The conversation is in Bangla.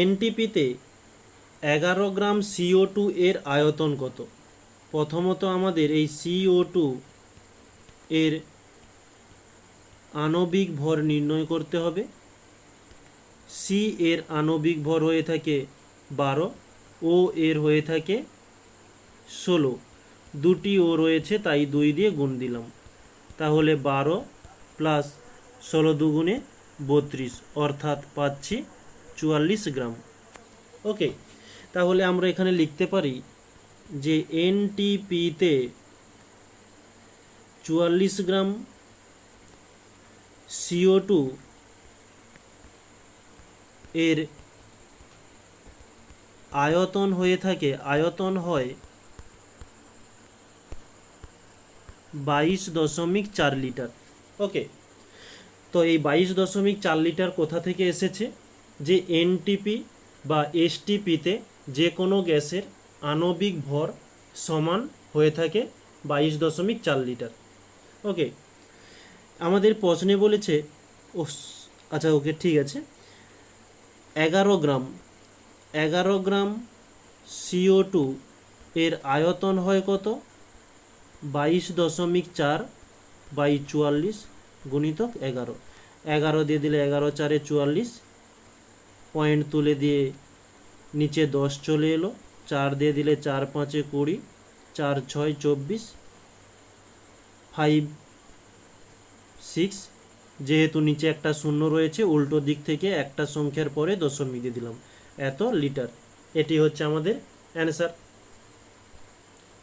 এনটিপিতে 11 গ্রাম CO2 এর আয়তন কত? প্রথমত আমাদের এই CO2 এর আণবিক ভর নির্ণয় করতে হবে। সি এর আণবিক ভর হয়ে থাকে 12, ও এর হয়ে থাকে 16, দুটি ও রয়েছে তাই 2 দিয়ে গুণ দিলাম, তাহলে 12 প্লাস 16 দুগুণে 32, অর্থাৎ পাচ্ছি 44 গ্রাম। ওকে, তাহলে আমরা এখানে লিখতে পারি যে এনটিপিতে 44 গ্রাম CO2 এর আয়তন হয়ে থাকে, আয়তন হয় 22.4 লিটার। ওকে, তো এই 22.4 লিটার কোথা থেকে এসেছে? যে এনটিপি বা এসটিপিতে যে কোনো গ্যাসের আণবিক ভর সমান হয়ে থাকে 22.4 লিটার। ওকে, আমাদের প্রশ্নে বলেছে, আচ্ছা ওকে ঠিক আছে, 11 গ্রাম CO2 এর আয়তন হয় কত? 22.4 বাই 44 গুণিতক 11। 11 দিয়ে দিলে 11 4 44, পয়েন্ট তুলে দিয়ে নিচে 10 চলে এলো, 4 দিয়ে দিলে 4 5 20, 4 6 24, 5 6, যেহেতু নিচে একটা শূন্য রয়েছে উল্টো দিক থেকে একটা সংখ্যার পরে দশমিক দিয়ে দিলাম, এত লিটার। এটি হচ্ছে আমাদের অ্যান্সার।